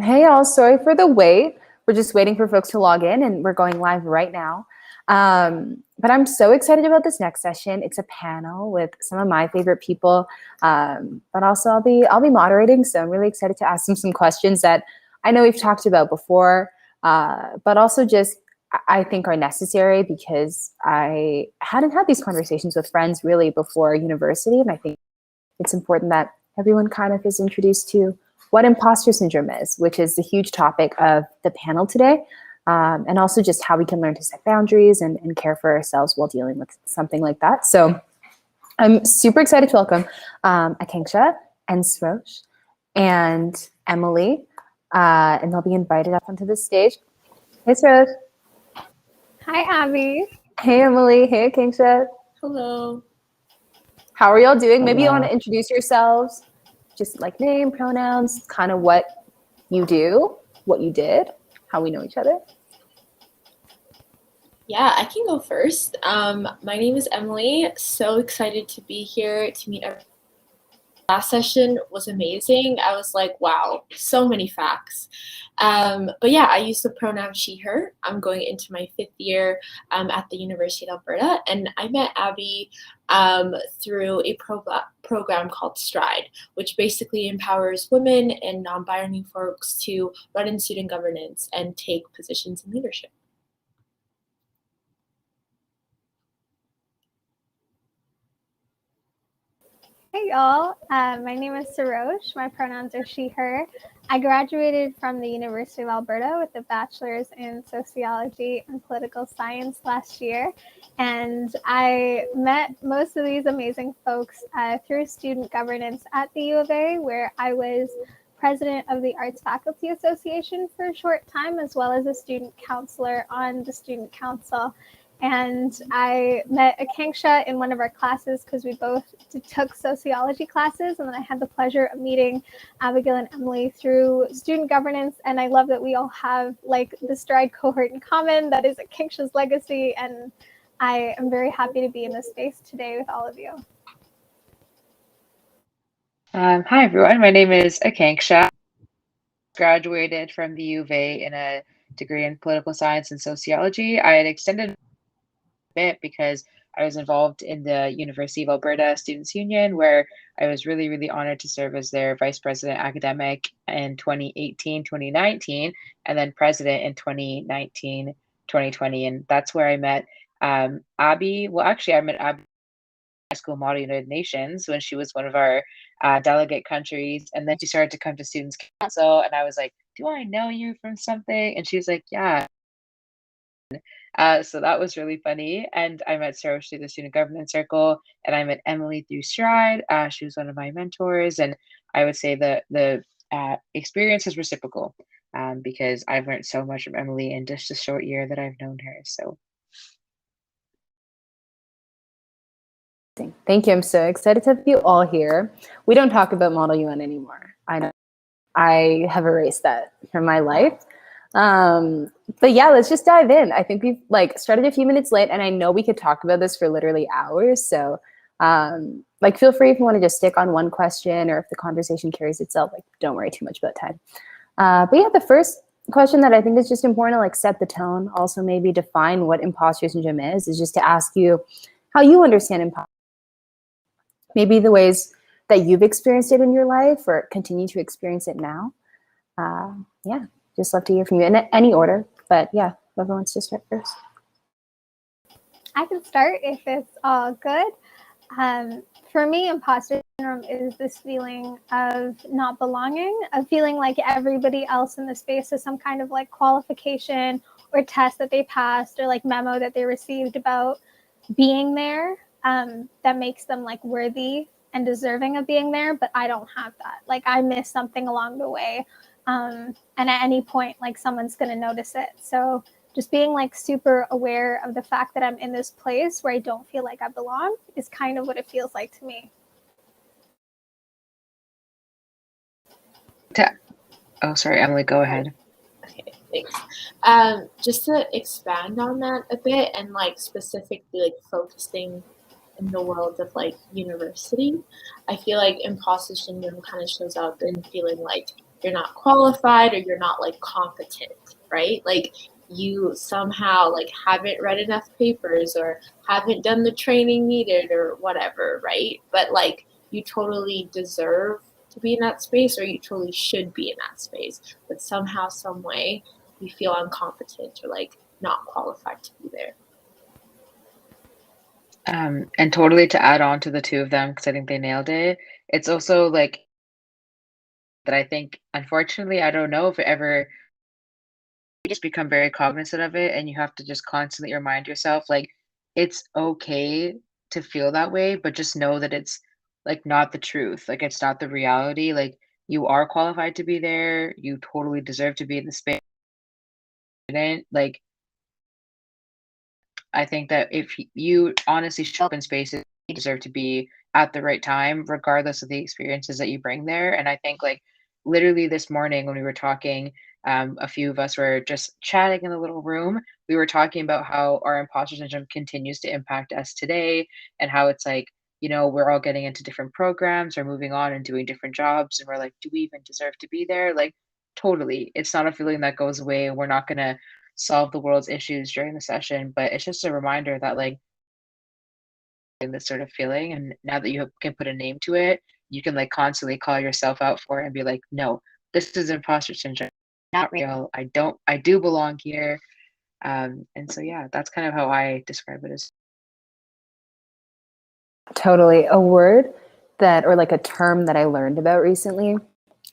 Hey all, sorry for the wait. We're just waiting for folks to log in and we're going live right now. But I'm so excited about this next session. It's a panel with some of my favorite people, but also I'll be moderating, so I'm really excited to ask them some questions that I know we've talked about before, but also just I think are necessary because I hadn't had these conversations with friends really before university, and I think it's important that everyone kind of is introduced to what imposter syndrome is, which is the huge topic of the panel today, and also just how we can learn to set boundaries and care for ourselves while dealing with something like that. So I'm super excited to welcome Akanksha and Srosh and Emily, and they'll be invited up onto the stage. Hey, Srosh. Hi, Abby. Hey, Emily. Hey, Akanksha. Hello. How are y'all doing? Maybe you Hello. want to introduce yourselves, just like name, pronouns, kind of what you do, what you did, how we know each other. Yeah, I can go first. My name is Emily. So excited to be here to meet everyone. Last session was amazing. I was like, wow, so many facts. But yeah, I use the pronoun she, her. I'm going into my 5th year at the University of Alberta, and I met Abby through a program called Stride, which basically empowers women and non-binary folks to run in student governance and take positions in leadership. Hey, y'all. My name is Sarosh. My pronouns are she, her. I graduated from the University of Alberta with a bachelor's in sociology and political science last year. And I met most of these amazing folks through student governance at the U of A, where I was president of the Arts Faculty Association for a short time, as well as a student counselor on the student council. And I met Akanksha in one of our classes because we both took sociology classes. And then I had the pleasure of meeting Abigail and Emily through student governance. And I love that we all have like the Stride cohort in common. That is Akanksha's legacy. And I am very happy to be in this space today with all of you. Hi, everyone. My name is Akanksha. Graduated from the U of A in a degree in political science and sociology. I had extended a bit because I was involved in the University of Alberta Students' Union, where I was really, really honored to serve as their vice president academic in 2018, 2019, and then president in 2019, 2020. And that's where I met Abby. Well, actually, I met Abby high school model United Nations when she was one of our delegate countries, and then she started to come to Students Council, and I was like, do I know you from something? And she was like, yeah. So that was really funny. And I met Sarah through the Student Government Circle, and I met Emily through Stride. She was one of my mentors, and I would say the experience is reciprocal because I've learned so much from Emily in just a short year that I've known her. So Thank you. I'm so excited to have you all here. We don't talk about Model UN anymore. I know I have erased that from my life. But yeah, let's just dive in. I think we've like started a few minutes late, and I know we could talk about this for literally hours. So like feel free if you want to just stick on one question, or if the conversation carries itself, like don't worry too much about time. But yeah, the first question that I think is just important to like set the tone, also maybe define what imposter syndrome is just to ask you how you understand imposter. Maybe the ways that you've experienced it in your life or continue to experience it now. Yeah, just love to hear from you in any order. But yeah, whoever wants to start first. I can start if it's all good. For me, imposter syndrome is this feeling of not belonging, of feeling like everybody else in the space has some kind of like qualification or test that they passed or like memo that they received about being there that makes them like worthy and deserving of being there, but I don't have that. Like I missed something along the way. And at any point, like someone's going to notice it. So just being like super aware of the fact that I'm in this place where I don't feel like I belong is kind of what it feels like to me. oh, sorry, Emily, go ahead. Okay, thanks. Just to expand on that a bit and like specifically like focusing in the world of like university, I feel like imposter syndrome kind of shows up in feeling like you're not qualified or you're not like competent, right? Like you somehow like haven't read enough papers or haven't done the training needed or whatever, right? But like you totally deserve to be in that space, or you totally should be in that space, but somehow, some way, you feel incompetent or like not qualified to be there. And totally to add on to the two of them, because I think they nailed it. It's also like that I think, unfortunately, I don't know if it ever you just become very cognizant of it and you have to just constantly remind yourself like it's okay to feel that way, but just know that it's like not the truth. Like it's not the reality. Like you are qualified to be there. You totally deserve to be in the space. Like I think that if you honestly show up in spaces, you deserve to be at the right time, regardless of the experiences that you bring there. And I think, like, literally this morning when we were talking, a few of us were just chatting in the little room. We were talking about how our imposter syndrome continues to impact us today, and how it's like, we're all getting into different programs or moving on and doing different jobs. And we're like, do we even deserve to be there? Like, totally. It's not a feeling that goes away. We're not going to solve the world's issues during the session, but it's just a reminder that like in this sort of feeling, and now that you can put a name to it, you can like constantly call yourself out for it and be like, no, this is imposter syndrome, not real. I do belong here. And so yeah, that's kind of how I describe it as. Totally. A word that, or like a term that I learned about recently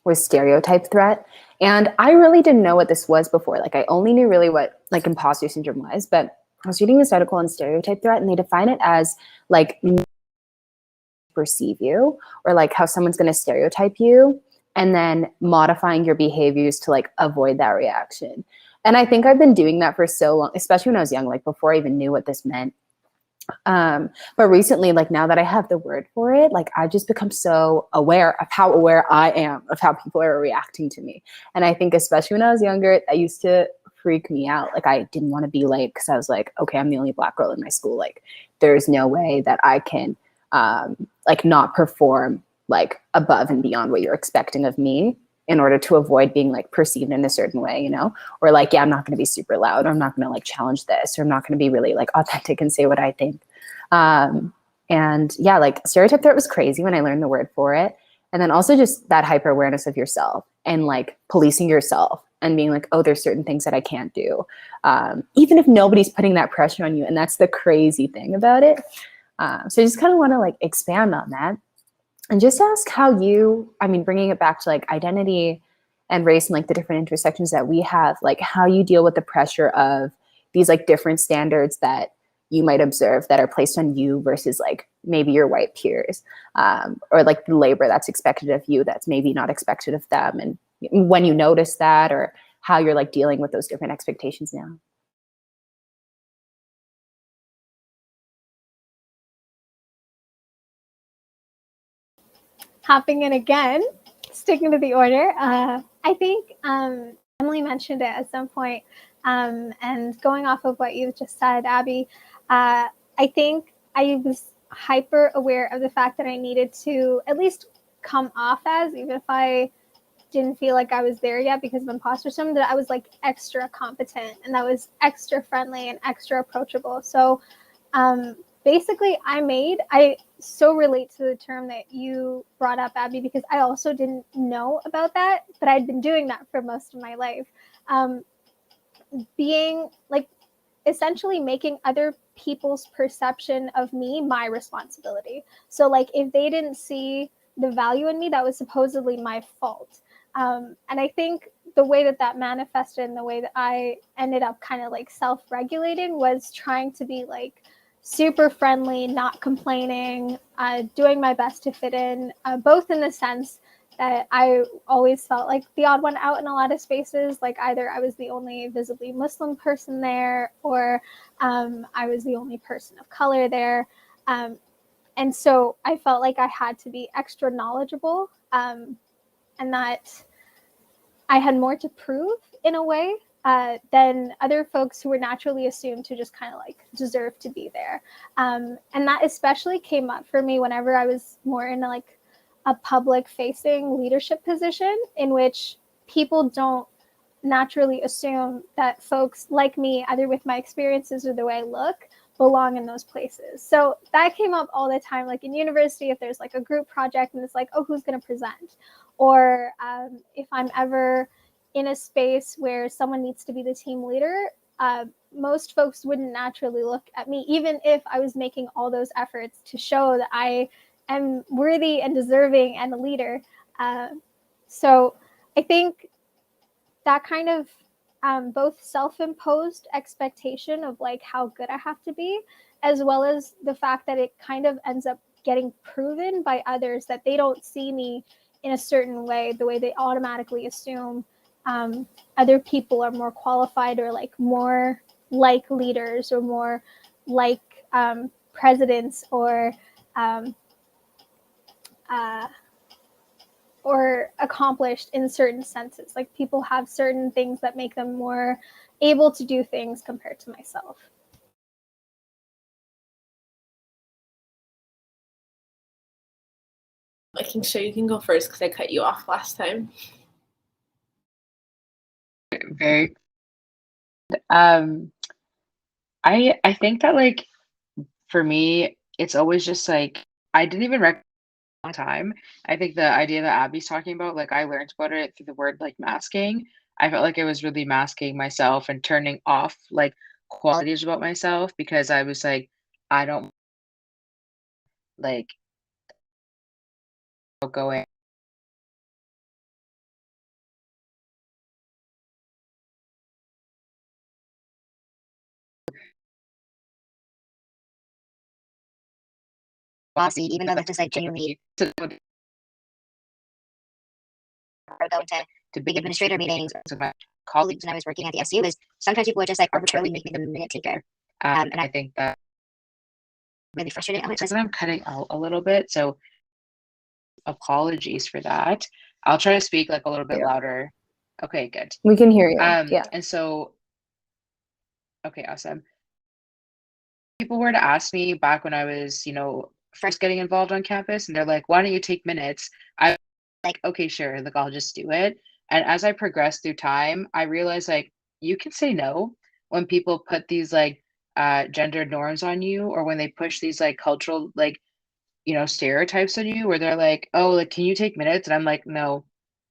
was stereotype threat. And I really didn't know what this was before. Like I only knew really what like imposter syndrome was, but I was reading this article on stereotype threat and they define it as like perceive you, or like how someone's going to stereotype you and then modifying your behaviors to like avoid that reaction. And I think I've been doing that for so long, especially when I was young, like before I even knew what this meant. But recently, like now that I have the word for it, like I've just become so aware of how aware I am of how people are reacting to me. And I think especially when I was younger, that used to freak me out. Like I didn't want to be late because I was like, okay, I'm the only Black girl in my school. Like there's no way that I can like not perform like above and beyond what you're expecting of me in order to avoid being like perceived in a certain way, or like, yeah, I'm not going to be super loud, or I'm not going to like challenge this, or I'm not going to be really like authentic and say what I think. And yeah, like stereotype threat was crazy when I learned the word for it. And then also just that hyper awareness of yourself and like policing yourself and being like, oh, there's certain things that I can't do. Even if nobody's putting that pressure on you. And that's the crazy thing about it. So I just kind of want to like expand on that and just ask how you, bringing it back to like identity and race and like the different intersections that we have, like how you deal with the pressure of these like different standards that you might observe that are placed on you versus like maybe your white peers, or like the labor that's expected of you that's maybe not expected of them. And when you notice that, or how you're like dealing with those different expectations now. Hopping in again, sticking to the order. I think Emily mentioned it at some point, and going off of what you just said, Abby, I think I was hyper aware of the fact that I needed to at least come off as, even if I didn't feel like I was there yet because of imposter syndrome, that I was like extra competent and that was extra friendly and extra approachable. So basically I so relate to the term that you brought up, Abby, because I also didn't know about that, but I'd been doing that for most of my life. Being like essentially making other people's perception of me my responsibility. So like if they didn't see the value in me, that was supposedly my fault. And I think the way that manifested and the way that I ended up kind of like self-regulating was trying to be like super friendly, not complaining, doing my best to fit in, both in the sense that I always felt like the odd one out in a lot of spaces, like either I was the only visibly Muslim person there, or I was the only person of color there. And so I felt like I had to be extra knowledgeable, and that I had more to prove in a way than other folks who were naturally assumed to just kind of like deserve to be there. And that especially came up for me whenever I was more into like a public facing leadership position in which people don't naturally assume that folks like me, either with my experiences or the way I look, belong in those places. So that came up all the time, like in university, if there's like a group project and it's like, oh, who's going to present? Or if I'm ever in a space where someone needs to be the team leader, most folks wouldn't naturally look at me, even if I was making all those efforts to show that I am worthy and deserving and a leader. So I think that kind of both self-imposed expectation of like how good I have to be, as well as the fact that it kind of ends up getting proven by others that they don't see me in a certain way, the way they automatically assume other people are more qualified or like more like leaders or more like presidents or accomplished in certain senses. Like people have certain things that make them more able to do things compared to myself. I can show you can go first because I cut you off last time. Very. I think that like for me, it's always just like I didn't even recognize it for a long time. I think the idea that Abby's talking about, like I learned about it through the word like masking. I felt like I was really masking myself and turning off like qualities about myself because I was like, I don't like going bossy, even though that's just like genuinely to go to big administrator meetings with my colleagues when I was working at the SU is sometimes people would just like arbitrarily make me the minute taker. And I think that really frustrating. I'm cutting out a little bit, so apologies for that. I'll try to speak like a little bit louder. Okay, good. We can hear you. Yeah. And so, okay, awesome. People were to ask me back when I was, first getting involved on campus, and they're like, "Why don't you take minutes?" I like, okay, sure, like I'll just do it. And as I progressed through time, I realized like you can say no when people put these like gender norms on you, or when they push these like cultural like stereotypes on you where they're like, oh, like, can you take minutes? And I'm like, no,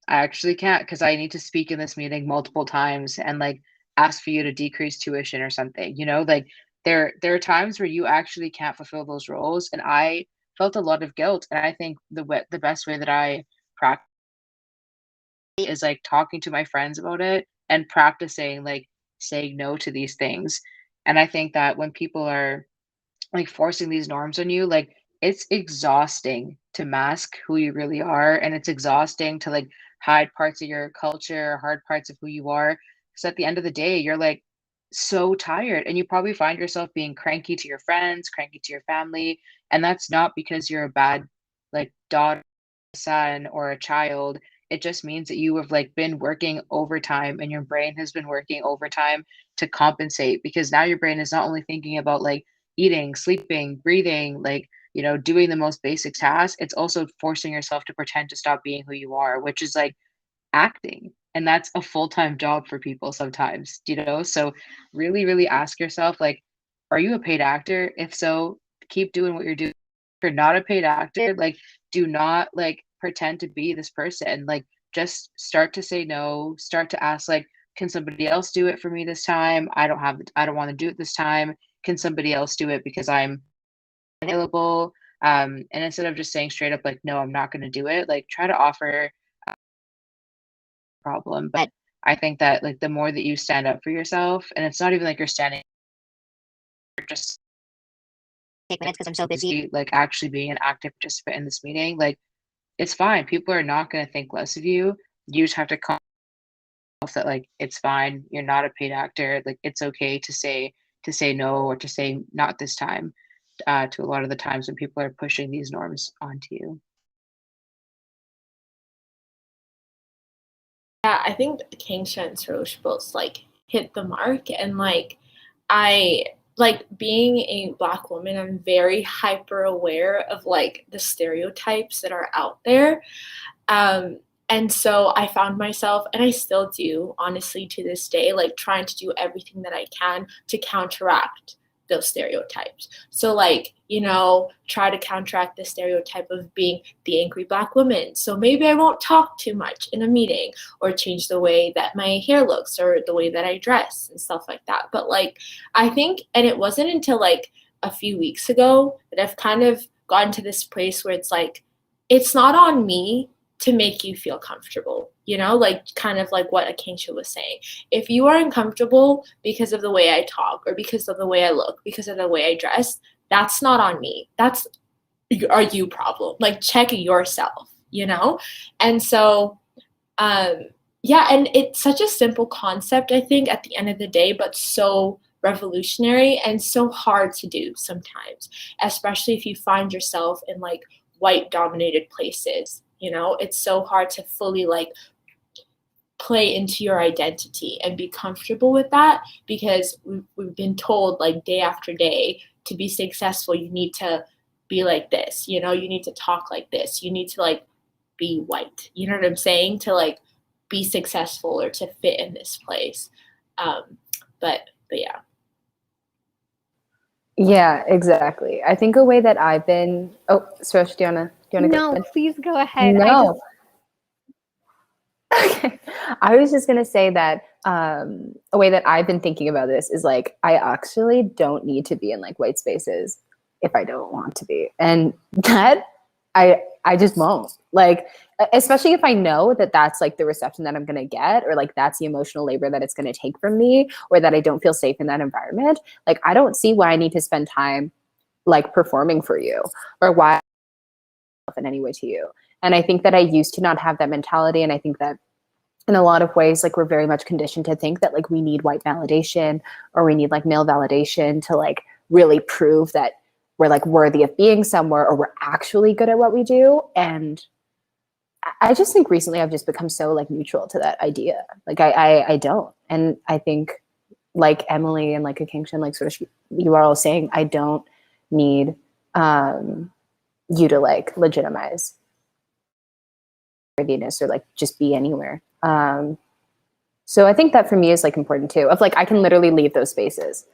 I actually can't because I need to speak in this meeting multiple times and like ask for you to decrease tuition or something, like there are times where you actually can't fulfill those roles. And I felt a lot of guilt. And I think the best way that I practice is like talking to my friends about it and practicing like saying no to these things. And I think that when people are like forcing these norms on you, like it's exhausting to mask who you really are, and it's exhausting to like hide parts of your culture, hard parts of who you are, because at the end of the day you're like so tired, and you probably find yourself being cranky to your friends, cranky to your family. And that's not because you're a bad like daughter, son, or a child. It just means that you have like been working overtime, and your brain has been working overtime to compensate, because now your brain is not only thinking about like eating, sleeping, breathing, like, doing the most basic tasks. It's also forcing yourself to pretend to stop being who you are, which is like acting. And that's a full-time job for people sometimes, So really, really ask yourself, like, are you a paid actor? If so, keep doing what you're doing. If you're not a paid actor, like, do not like pretend to be this person. Like, just start to say no, start to ask, like, can somebody else do it for me this time? I don't want to do it this time. Can somebody else do it because I'm available? And instead of just saying straight up, like, no, I'm not going to do it, like, try to offer a problem. But I think that, like, the more that you stand up for yourself, and it's not even like you're just take minutes because I'm so busy, like, actually being an active participant in this meeting, like, it's fine. People are not going to think less of you. You just have to calm yourself that, like, it's fine. You're not a paid actor. Like, it's okay to say no, or to say not this time, to a lot of the times when people are pushing these norms onto you. Yeah, I think Kangsha and Sarosh both like hit the mark, and like I like being a Black woman, I'm very hyper aware of like the stereotypes that are out there. And so I found myself, and I still do, honestly, to this day, like trying to do everything that I can to counteract those stereotypes. So, like, you know, try to counteract the stereotype of being the angry Black woman. So maybe I won't talk too much in a meeting, or change the way that my hair looks or the way that I dress and stuff like that. But, like, I think, and it wasn't until like a few weeks ago that I've kind of gotten to this place where it's like, it's not on me to make you feel comfortable, you know, like kind of like what Akanksha was saying. If you are uncomfortable because of the way I talk, or because of the way I look, because of the way I dress, that's not on me. That's a you problem. Like, check yourself, you know? And so, yeah, and it's such a simple concept, I think, at the end of the day, but so revolutionary and so hard to do sometimes, especially if you find yourself in like white dominated places. You know, it's so hard to fully like play into your identity and be comfortable with that, because we've been told like day after day, to be successful, you need to be like this, you know, you need to talk like this, you need to like be white, you know what I'm saying, to like be successful or to fit in this place. But yeah. Yeah, exactly. I think a way that I've been. Oh, Suresh, do you wanna go No, ahead? please go ahead. No. Okay. I was just gonna say that a way that I've been thinking about this is like, I actually don't need to be in like white spaces if I don't want to be, and that I just won't. Like, especially if I know that that's like the reception that I'm gonna get, or like that's the emotional labor that it's gonna take from me, or that I don't feel safe in that environment. Like, I don't see why I need to spend time like performing for you, or why in any way to you. And I think that I used to not have that mentality, and I think that in a lot of ways, like, we're very much conditioned to think that like we need white validation, or we need like male validation to like really prove that we're like worthy of being somewhere, or we're actually good at what we do. And I just think recently I've just become so like neutral to that idea. Like, I don't. And I think, like Emily and like Akanksha and like sort of you are all saying, I don't need you to like legitimize worthiness, or like just be anywhere. So I think that for me is like important too, of like, I can literally leave those spaces,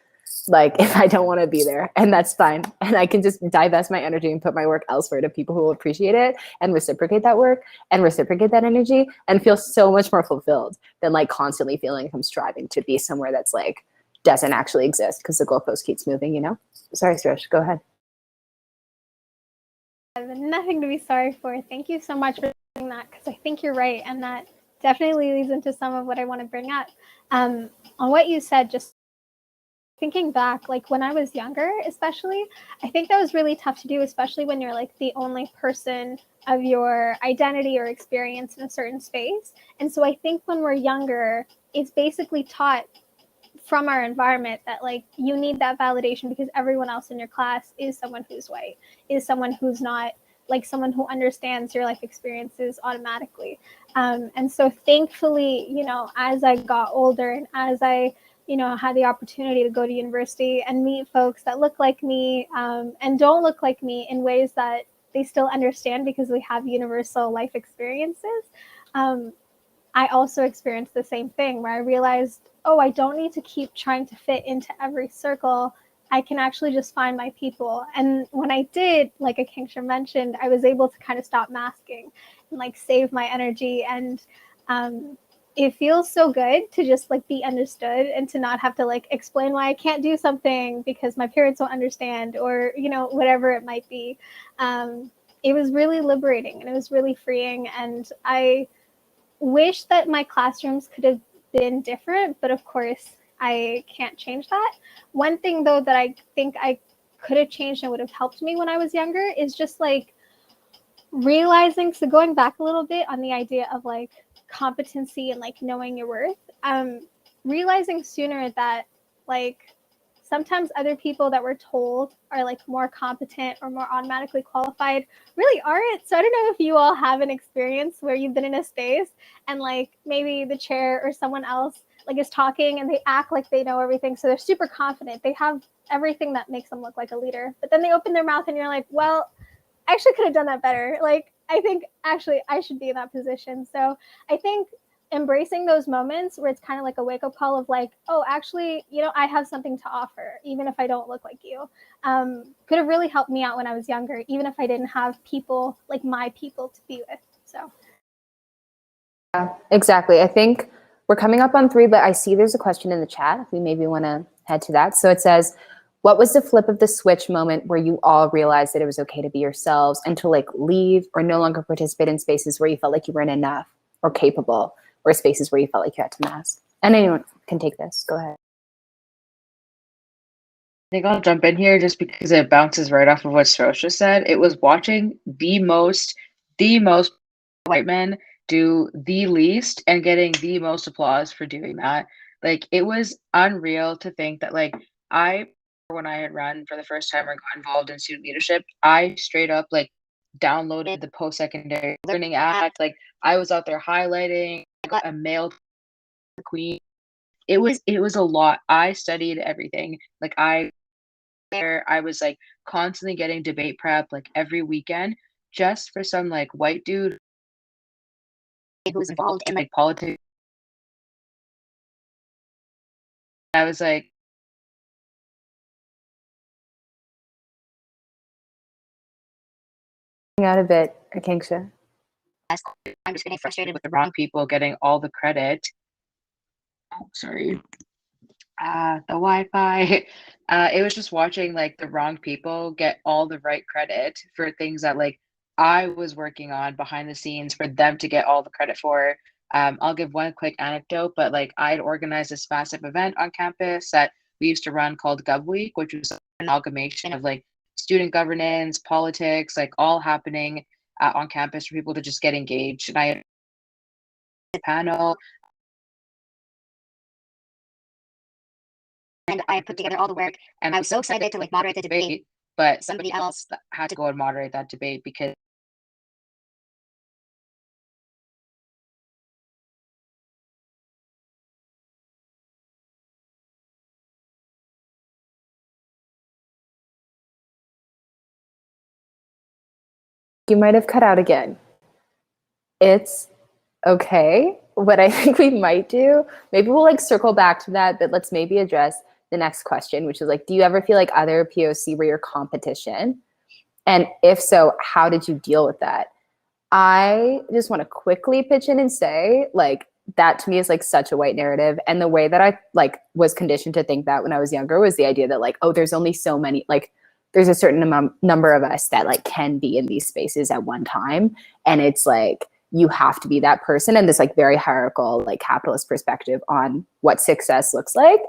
like if I don't want to be there, and that's fine. And I can just divest my energy and put my work elsewhere to people who will appreciate it and reciprocate that work and reciprocate that energy, and feel so much more fulfilled than like constantly feeling like I'm striving to be somewhere that's like doesn't actually exist because the goalpost keeps moving, you know? Sorry, Suresh, go ahead. Nothing to be sorry for. Thank you so much for doing that, because I think you're right, and that definitely leads into some of what I want to bring up. On what you said, just thinking back, like when I was younger, especially, I think that was really tough to do, especially when you're like the only person of your identity or experience in a certain space. And so I think when we're younger, it's basically taught from our environment that like you need that validation because everyone else in your class is someone who's white, is someone who's not like someone who understands your life experiences automatically. And so thankfully, you know, as I got older and as I, you know, had the opportunity to go to university and meet folks that look like me and don't look like me in ways that they still understand because we have universal life experiences. I also experienced the same thing where I realized, oh, I don't need to keep trying to fit into every circle. I can actually just find my people. And when I did, like Akanksha mentioned, I was able to kind of stop masking and like save my energy. And it feels so good to just like be understood and to not have to like explain why I can't do something because my parents won't understand, or, you know, whatever it might be. It was really liberating and it was really freeing. And I wish that my classrooms could have been different, but of course I can't change that. One thing though that I think I could have changed and would have helped me when I was younger is just like realizing, so going back a little bit on the idea of like competency and like knowing your worth, realizing sooner that like sometimes other people that we're told are like more competent or more automatically qualified really aren't. So I don't know if you all have an experience where you've been in a space and like maybe the chair or someone else like is talking and they act like they know everything. So they're super confident. They have everything that makes them look like a leader. But then they open their mouth and you're like, well, I actually could have done that better. Like, I think actually I should be in that position. So I think embracing those moments where it's kind of like a wake-up call of like, oh, actually, you know, I have something to offer, even if I don't look like you, could have really helped me out when I was younger, even if I didn't have people like my people to be with. So yeah, exactly. I think we're coming up on 3, but I see there's a question in the chat if we maybe want to head to that. So it says, what was the flip of the switch moment where you all realized that it was okay to be yourselves and to like leave or no longer participate in spaces where you felt like you weren't enough or capable, or spaces where you felt like you had to mask? And anyone can take this. Go ahead. I think I'll jump in here just because it bounces right off of what Srosh just said. It was watching the most white men do the least and getting the most applause for doing that. Like, it was unreal to think that, like, when I had run for the first time or got involved in student leadership, I straight up like downloaded the post-secondary learning act. Like, I was out there highlighting. I got a mail to the queen. It was a lot. I studied everything. Like, I was like constantly getting debate prep like every weekend just for some like white dude who was involved in like politics. I was like, Out a bit, Akanksha. I'm just getting frustrated with the wrong people getting all the credit. Oh, sorry. The Wi-Fi. It was just watching like the wrong people get all the right credit for things that like I was working on behind the scenes for them to get all the credit for. I'll give one quick anecdote, but like I'd organized this massive event on campus that we used to run called Gov Week, which was an amalgamation of like student governance, politics, like all happening on campus for people to just get engaged. And I had a panel and I put together all the work and I was so excited to like moderate the debate, but somebody else had to go and moderate that debate because You might have cut out again. It's okay. What I think we might do, maybe we'll like circle back to that, but let's maybe address the next question, which is like, do you ever feel like other POC were your competition? And if so, how did you deal with that? I just want to quickly pitch in and say, like, that to me is like such a white narrative. And the way that I like was conditioned to think that when I was younger was the idea that like, oh, there's only so many, like there's a certain number of us that like can be in these spaces at one time. And it's like, you have to be that person. And this like very hierarchical, like capitalist perspective on what success looks like,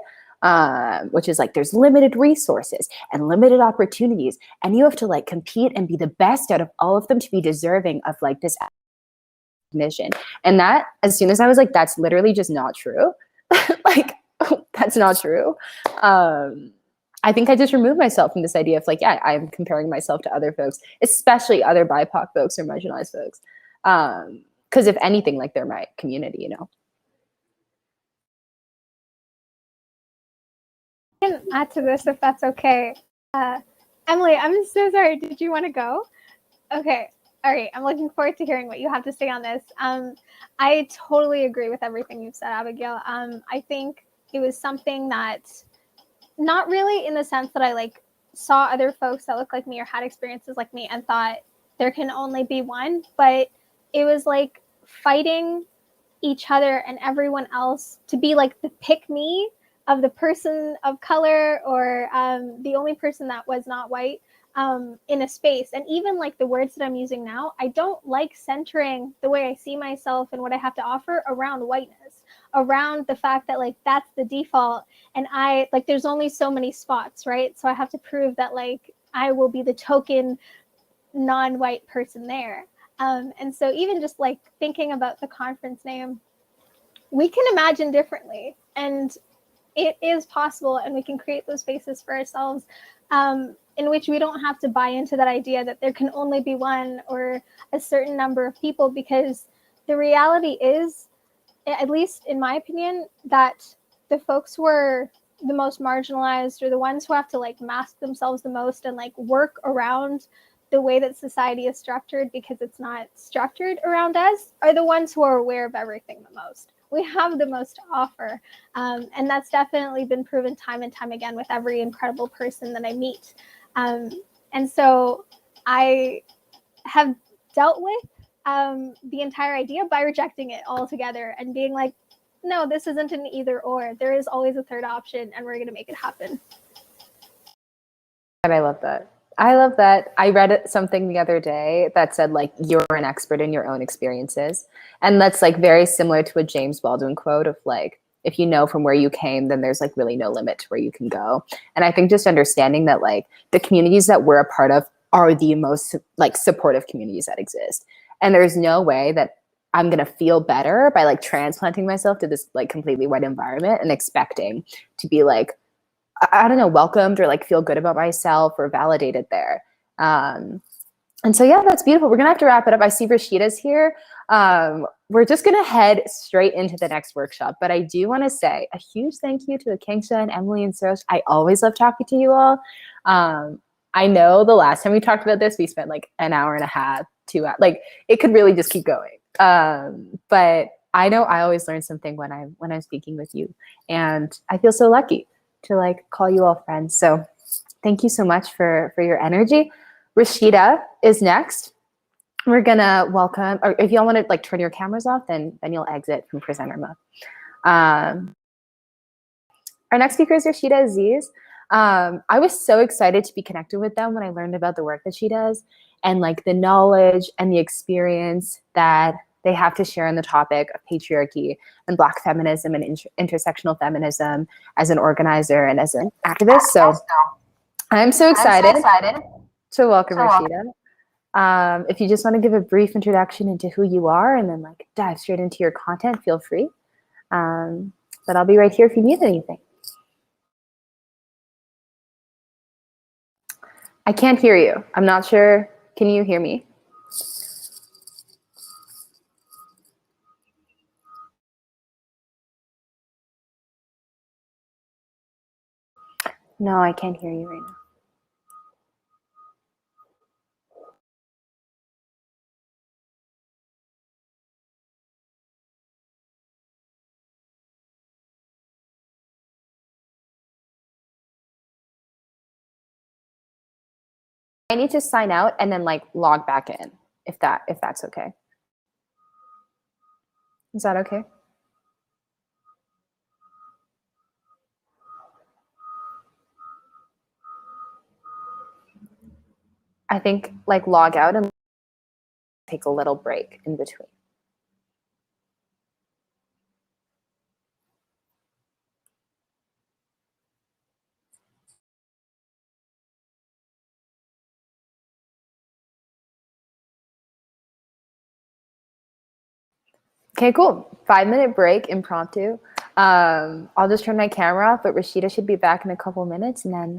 which is like, there's limited resources and limited opportunities. And you have to like compete and be the best out of all of them to be deserving of like this recognition. And that, as soon as I was like, that's literally just not true. Like, that's not true. I think I just removed myself from this idea of like, yeah, I'm comparing myself to other folks, especially other BIPOC folks or marginalized folks. Because if anything, like they're my community, you know. I can add to this if that's okay. Emily, I'm so sorry. Did you want to go? Okay. All right. I'm looking forward to hearing what you have to say on this. I totally agree with everything you've said, Abigail. I think it was something that, not really in the sense that I like saw other folks that looked like me or had experiences like me and thought there can only be one, but it was like fighting each other and everyone else to be like the pick me of the person of color or the only person that was not white in a space. And even like the words that I'm using now, I don't like centering the way I see myself and what I have to offer around whiteness, around the fact that like that's the default. And I like there's only so many spots, right? So I have to prove that like I will be the token non-white person there. And so even just like thinking about the conference name, we can imagine differently. And it is possible, and we can create those spaces for ourselves in which we don't have to buy into that idea that there can only be one or a certain number of people, because the reality is at least in my opinion, that the folks who are the most marginalized or the ones who have to like mask themselves the most and like work around the way that society is structured because it's not structured around us are the ones who are aware of everything the most. We have the most to offer. And that's definitely been proven time and time again with every incredible person that I meet. And so I have dealt with the entire idea by rejecting it altogether and being like, no, this isn't an either or. There is always a third option, and we're going to make it happen. And I love that. I love that. I read something the other day that said, like, you're an expert in your own experiences. And that's, like, very similar to a James Baldwin quote of, like, if you know from where you came, then there's, like, really no limit to where you can go. And I think just understanding that, like, the communities that we're a part of are the most, like, supportive communities that exist. And there's no way that I'm going to feel better by, like, transplanting myself to this, like, completely white environment and expecting to be, like, I don't know, welcomed or like feel good about myself or validated there. And so, yeah, that's beautiful. We're going to have to wrap it up. I see Rashida's here. We're just going to head straight into the next workshop. But I do want to say a huge thank you to Akanksha and Emily and Sarosh. I always love talking to you all. I know the last time we talked about this, we spent like an hour and a half, 2 hours. Like it could really just keep going. But I know I always learn something when I'm speaking with you. And I feel so lucky to like call you all friends. So thank you so much for your energy. Rashida is next. We're gonna welcome, or if y'all want to like turn your cameras off, then you'll exit from presenter mode. Our next speaker is Rashida Aziz. I was so excited to be connected with them when I learned about the work that she does and like the knowledge and the experience that they have to share on the topic of patriarchy and Black feminism and intersectional feminism as an organizer and as an activist. So I'm so excited to welcome Rashida. If you just want to give a brief introduction into who you are and then like dive straight into your content, feel free. But I'll be right here if you need anything. I can't hear you. I'm not sure. Can you hear me? No, I can't hear you right now. I need to sign out and then like log back in if that's okay. Is that okay? I think like log out and take a little break in between. Okay, cool. 5-minute break, impromptu. I'll just turn my camera off, but Rashida should be back in a couple minutes and then